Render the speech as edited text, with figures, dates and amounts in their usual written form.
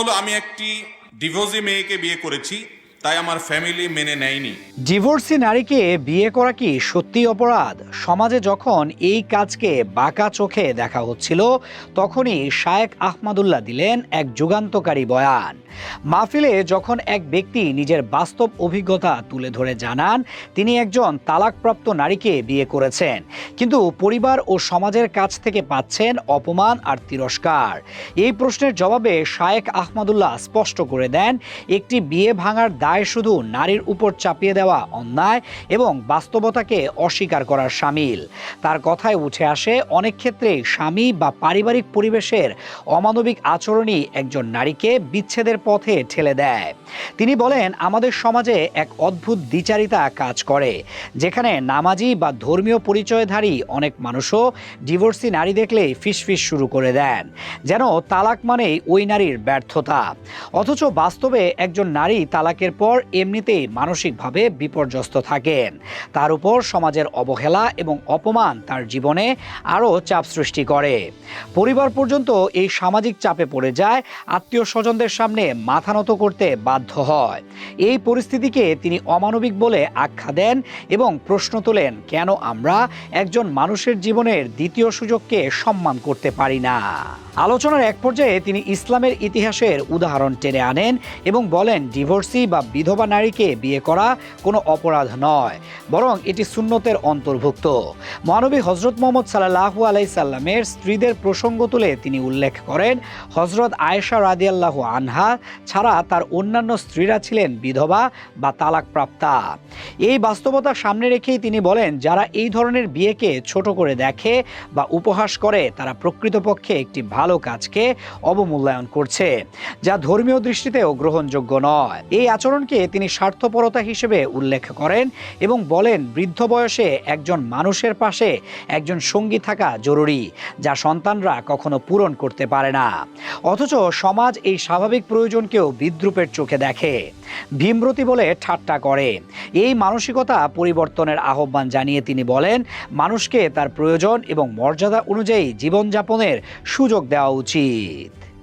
হলো আমি একটি ডিভোর্সি মেয়েকে বিয়ে করেছি, তাই আমার ফ্যামিলি মেনে নেয়নি। ডিভোর্সি নারীকে বিয়ে করা কি সত্যি অপরাধ? সমাজে যখন এই কাজকে বাঁকা চোখে দেখা হচ্ছিল, তখনই শায়েখ আহমদুল্লাহ দিলেন এক যুগান্তকারী বয়ান। মাহফিলে যখন এক ব্যক্তি নিজের বাস্তব অভিজ্ঞতা তুলে ধরে জানান তিনি একজন তালাকপ্রাপ্ত নারীকে বিয়ে করেছেন, কিন্তু পরিবার ও সমাজের কাছ থেকে পাচ্ছেন অপমান আর তিরস্কার। এই প্রশ্নের জবাবে শায়েখ আহমদুল্লাহ স্পষ্ট করে দেন, একটি বিয়ে ভাঙার দায় শুধু নারীর উপর চাপিয়ে দেওয়া অন্যায় এবং বাস্তবতাকে অস্বীকার করার শামিল। তার কথায় উঠে আসে অনেক ক্ষেত্রে স্বামী বা পারিবারিক পরিবেশের অমানবিক আচরণই একজন নারীকে বিচ্ছেদের পথে ঠেলে দেয়। তিনি বলেন, আমাদের সমাজে এক অদ্ভুত দ্বিচারিতা কাজ করে, যেখানে নামাজি বা ধর্মীয় পরিচয়ধারী অনেক মানুষও ডিভোর্সি নারী দেখলেই ফিসফিস শুরু করে দেন, যেন তালাক মানেই ওই নারীর ব্যর্থতা। অথচ বাস্তবে একজন নারী তালাকের পর এমনিতেই মানসিকভাবে বিপর্যস্ত থাকেন। তার উপর সমাজের অবহেলা এবং অপমান তার জীবনে আরও চাপ সৃষ্টি করে। পরিবার পর্যন্ত এই সামাজিক চাপে পড়ে যায়, আত্মীয় স্বজনদের সামনে মাথা নত করতে বাধ্য হয়। এই পরিস্থিতিকে তিনি অমানবিক বলে আখ্যা দেন এবং প্রশ্ন তোলেন, কেন আমরা একজন মানুষের জীবনের দ্বিতীয় সুযোগকে সম্মান করতে পারি না। আলোচনার এক পর্যায়ে তিনি ইসলামের ইতিহাসের উদাহরণ টেনে আনেন এবং বলেন, ডিভোর্সি বা বিধবা নারীকে বিয়ে করা কোনো অপরাধ নয়, বরং এটি সুন্নতের অন্তর্ভুক্ত। মহানবী হজরত মুহাম্মদ সাল্লাল্লাহু আলাইহি সাল্লামের স্ত্রীদের প্রসঙ্গ তুলে তিনি উল্লেখ করেন, হজরত আয়েশা রাদিয়াল্লাহু আনহা ছাড়া তার অন্যান্য স্ত্রীরা ছিলেন বিধবা বা তালাকপ্রাপ্তা। এই বাস্তবতা সামনে রেখেই তিনি বলেন, যারা এই ধরনের বিয়েকে ছোট করে দেখে বা উপহাস করে, তারা প্রকৃতপক্ষে একটি ভালো কাজকে অবমূল্যায়ন করছে, যা ধর্মীয় দৃষ্টিতেও গ্রহণযোগ্য নয়। এই আচরণকে তিনি স্বার্থপরতা হিসেবে উল্লেখ করেন এবং বলেন, বৃদ্ধ বয়সে একজন মানুষের পাশে একজন সঙ্গী থাকা জরুরি, যা সন্তানরা কখনো পূরণ করতে পারে না। অথচ সমাজ এই স্বাভাবিক প্রয়োজনকেও বিদ্রূপের চোখে দেখে, ভীমরতি বলে ঠাট্টা করে। এই মানসিকতা পরিবর্তনের আহ্বান জানিয়ে তিনি বলেন, মানুষকে তার প্রয়োজন এবং মর্যাদা অনুযায়ী জীবনযাপনের সুযোগ দেওয়া উচিত।